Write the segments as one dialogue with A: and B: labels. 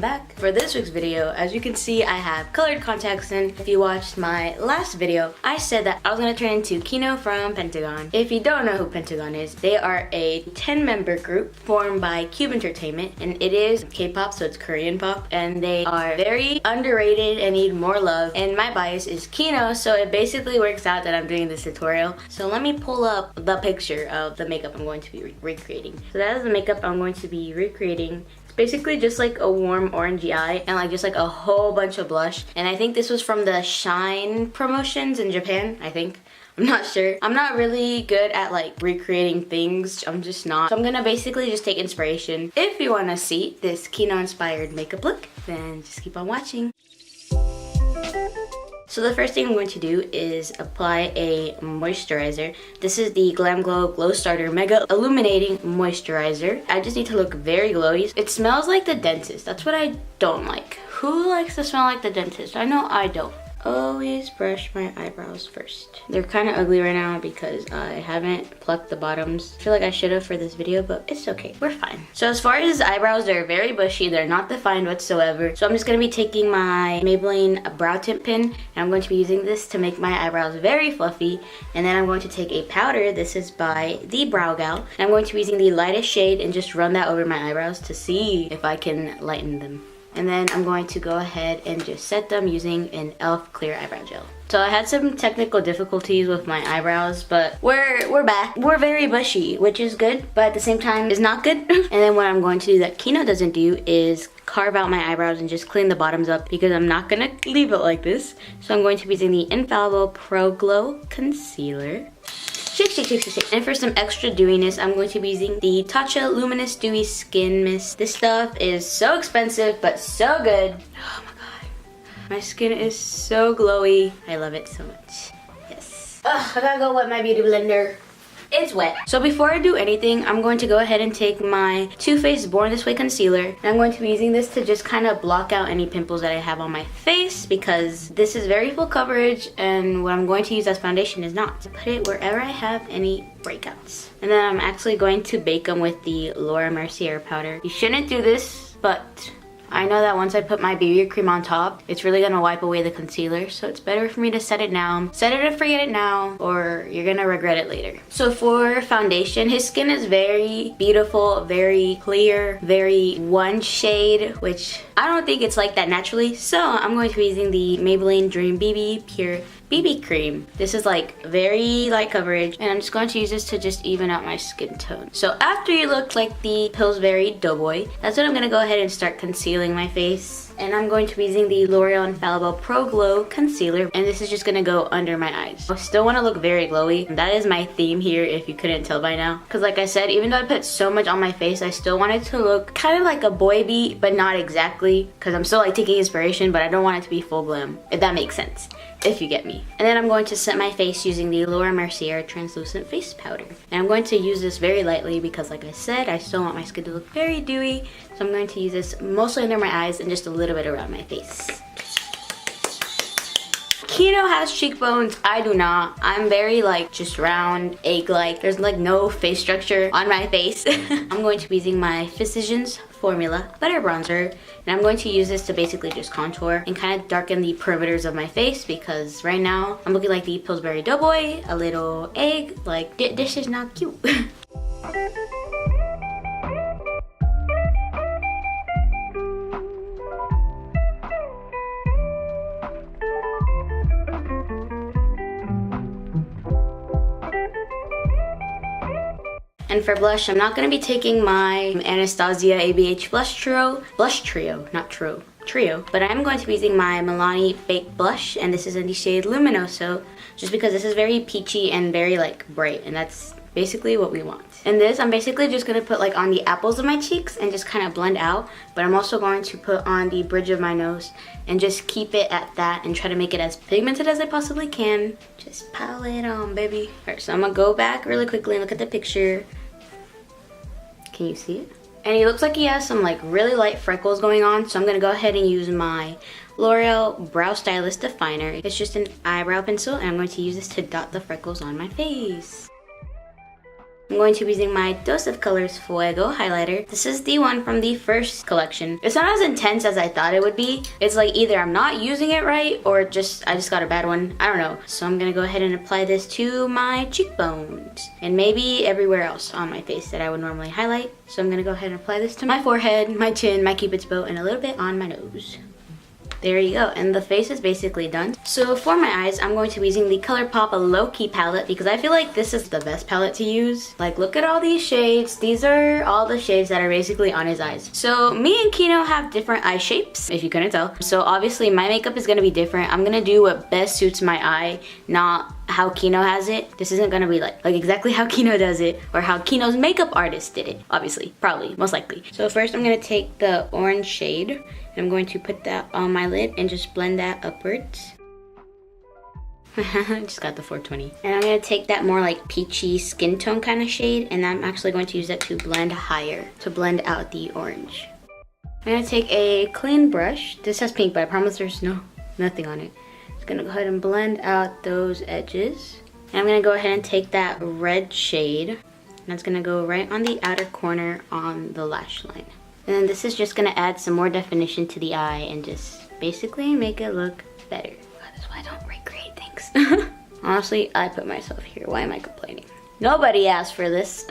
A: back. For this week's video, as you can see, I have colored contacts in. If you watched my last video, I said that I was gonna turn into Kino from Pentagon. If you don't know who Pentagon is, they are a 10-member group formed by Cube Entertainment, and it is K-pop, so it's Korean pop, and they are very underrated and need more love. And my bias is Kino, so it basically works out that I'm doing this tutorial. So let me pull up the picture of the makeup I'm going to be recreating. So that is the makeup I'm going to be recreating. It's basically just like a warm orangey eye and like just like a whole bunch of blush. And I think this was from the Shine promotions in Japan, I think. I'm not sure. I'm not really good at like recreating things. I'm just not. So I'm gonna basically just take inspiration. If you wanna see this Kino inspired makeup look, then just keep on watching. So the first thing I'm going to do is apply a moisturizer. This is the GLAM Glow Starter Mega Illuminating Moisturizer. I just need to look very glowy. It smells like the dentist. That's what I don't like. Who likes to smell like the dentist? I know I don't. Always brush my eyebrows first. They're kind of ugly right now because I haven't plucked the bottoms. I feel like I should have for this video, but it's okay. We're fine. So as far as eyebrows, they're very bushy. They're not defined whatsoever. So I'm just going to be taking my Maybelline brow tint pen, and I'm going to be using this to make my eyebrows very fluffy. And then I'm going to take a powder. This is by The Brow Gal. And I'm going to be using the lightest shade and just run that over my eyebrows to see if I can lighten them. And then I'm going to go ahead and just set them using an E.L.F clear eyebrow gel. So I had some technical difficulties with my eyebrows, but we're back. We're very bushy, which is good, but at the same time is not good. And then what I'm going to do that Kino doesn't do is carve out my eyebrows and just clean the bottoms up because I'm not gonna leave it like this. So I'm going to be using the Infallible Pro Glow Concealer. Shake. And for some extra dewiness, I'm going to be using the TATCHA Luminous Dewy Skin Mist. This stuff is so expensive, but so good. Oh my god. My skin is so glowy. I love it so much. Yes. Ugh, I gotta go wet my beauty blender. It's wet. So before I do anything, I'm going to go ahead and take my Too Faced Born This Way concealer. And I'm going to be using this to just kind of block out any pimples that I have on my face because this is very full coverage and what I'm going to use as foundation is not. Put it wherever I have any breakouts. And then I'm actually going to bake them with the Mercier powder. You shouldn't do this, but I know that once I put my BB cream on top, it's really gonna wipe away the concealer, so it's better for me to set it now. Set it and forget it now, or you're gonna regret it later. So for foundation, his skin is very beautiful, very clear, very one shade, which I don't think it's like that naturally. So I'm going to be using the Maybelline Dream BB Pure BB cream. This is like very light coverage, and I'm just going to use this to just even out my skin tone. So after you look like the Pillsbury Doughboy, that's when I'm gonna go ahead and start concealing my face. And I'm going to be using the L'Oreal Infallible Pro Glow Concealer, and this is just gonna go under my eyes. I still wanna look very glowy. That is my theme here if you couldn't tell by now. Cause like I said, even though I put so much on my face, I still wanted to look kind of like a boy beat, but not exactly. Cause I'm still like taking inspiration, but I don't want it to be full glam, if that makes sense. If you get me. And then I'm going to set my face using the Mercier Translucent Face Powder. And I'm going to use this very lightly because like I said, I still want my skin to look very dewy. So I'm going to use this mostly under my eyes and just a little bit around my face. Kino has cheekbones, I do not. I'm very like just round, egg-like. There's like no face structure on my face. I'm going to be using my Physicians Formula Butter Bronzer, and I'm going to use this to basically just contour and kind of darken the perimeters of my face because right now I'm looking like the Pillsbury Doughboy, a little egg. Like this is not cute. And for blush, I'm not going to be taking my Anastasia ABH Blush Trio, but I'm going to be using my Milani Fake Blush, and this is in the shade Luminoso, just because this is very peachy and very like bright, and that's basically what we want. And this, I'm basically just going to put like on the apples of my cheeks and just kind of blend out, but I'm also going to put on the bridge of my nose and just keep it at that and try to make it as pigmented as I possibly can. Just pile it on, baby. Alright, so I'm going to go back really quickly and look at the picture. Can you see it? And he looks like he has some like really light freckles going on, so I'm gonna go ahead and use my L'Oreal Brow Stylist Definer. It's just an eyebrow pencil, and I'm going to use this to dot the freckles on my face. I'm going to be using my Dose of Colors Fuego highlighter. This is the one from the first collection. It's not as intense as I thought it would be. It's like either I'm not using it right or I just got a bad one. I don't know. So I'm gonna go ahead and apply this to my cheekbones and maybe everywhere else on my face that I would normally highlight. So I'm gonna go ahead and apply this to my forehead, my chin, my cupid's bow, and a little bit on my nose. There you go, and the face is basically done. So for my eyes, I'm going to be using the ColourPop Low-Key palette because I feel like this is the best palette to use. Like, look at all these shades. These are all the shades that are basically on his eyes. So me and Kino have different eye shapes, if you couldn't tell. So obviously my makeup is gonna be different. I'm gonna do what best suits my eye, not how Kino has it. This isn't gonna be like exactly how Kino does it or how Kino's makeup artist did it. Obviously, probably, most likely. So first I'm gonna take the orange shade and I'm going to put that on my lid and just blend that upwards. I just got the 420. And I'm gonna take that more like peachy skin tone kind of shade and I'm actually going to use that to blend higher, to blend out the orange. I'm gonna take a clean brush. This has pink, but I promise there's nothing on it. Just gonna go ahead and blend out those edges. And I'm gonna go ahead and take that red shade and it's gonna go right on the outer corner on the lash line. And then this is just gonna add some more definition to the eye and just basically make it look better. God, that's why I don't recreate things. Honestly, I put myself here. Why am I complaining? Nobody asked for this.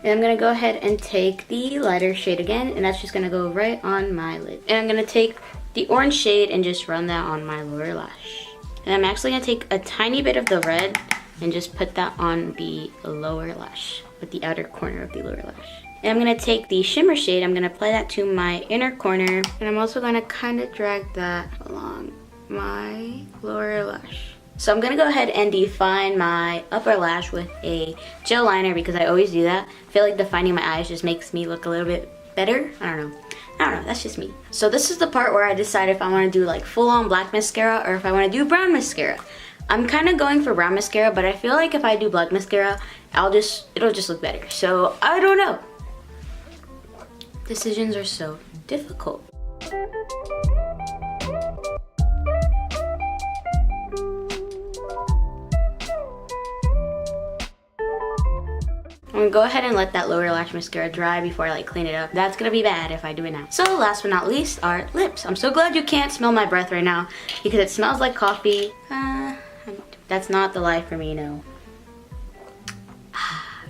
A: And I'm gonna go ahead and take the lighter shade again, and that's just gonna go right on my lid. And I'm gonna take the orange shade and just run that on my lower lash. And I'm actually gonna take a tiny bit of the red and just put that on the lower lash, with the outer corner of the lower lash. And I'm gonna take the shimmer shade, I'm gonna apply that to my inner corner, and I'm also gonna kind of drag that along my lower lash. So I'm gonna go ahead and define my upper lash with a gel liner because I always do that. I feel like defining my eyes just makes me look a little bit better. I don't know, that's just me. So this is the part where I decide if I wanna do like full-on black mascara or if I wanna do brown mascara. I'm kind of going for brown mascara, but I feel like if I do black mascara, it'll just look better. So I don't know. Decisions are so difficult. I'm gonna go ahead and let that lower lash mascara dry before I like clean it up. That's gonna be bad if I do it now. So last but not least are lips. I'm so glad you can't smell my breath right now because it smells like coffee. That's not the life for me, no.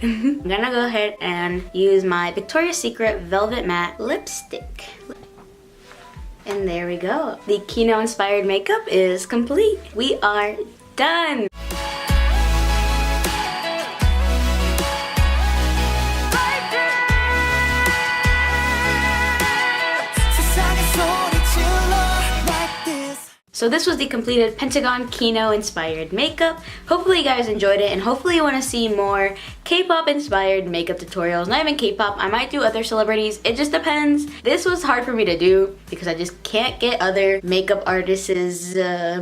A: I'm gonna go ahead and use my Victoria's Secret Velvet Matte Lipstick. And there we go. The Kino inspired makeup is complete. We are done. So this was the completed Pentagon Kino inspired makeup. Hopefully you guys enjoyed it and hopefully you want to see more K-pop inspired makeup tutorials. Not even K-pop, I might do other celebrities. It just depends. This was hard for me to do because I just can't get other makeup artists'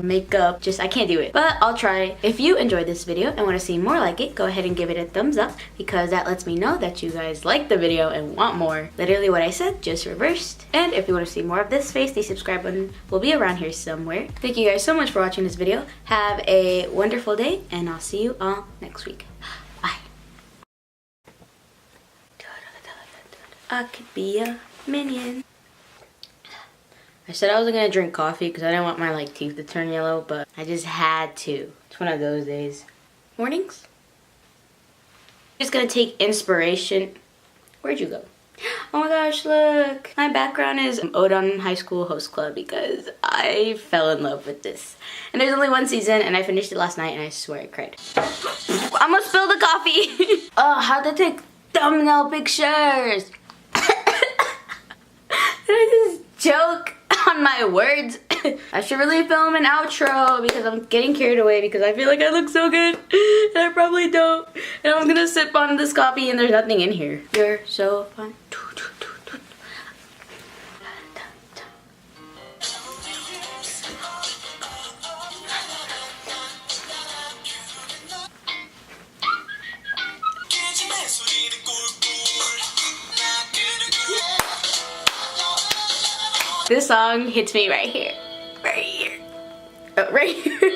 A: makeup. I can't do it. But I'll try. If you enjoyed this video and want to see more like it, go ahead and give it a thumbs up because that lets me know that you guys liked the video and want more. Literally what I said, just reversed. And if you want to see more of this face, the subscribe button will be around here somewhere. Thank you guys so much for watching this video. Have a wonderful day, and I'll see you all next week. Bye. I could be a minion. I said I wasn't gonna drink coffee because I didn't want my teeth to turn yellow, but I just had to. It's one of those days. Mornings? Just gonna take inspiration. Where'd you go? Oh my gosh, look! My background is Odon High School Host Club because I fell in love with this. And there's only one season and I finished it last night and I swear I cried. I'm gonna spill the coffee! Oh, how to take thumbnail pictures! Did I just joke on my words? I should really film an outro because I'm getting carried away because I feel like I look so good and I probably don't. And I'm gonna sip on this coffee and there's nothing in here. You're so fun. This song hits me right here. Right here. Oh, right here.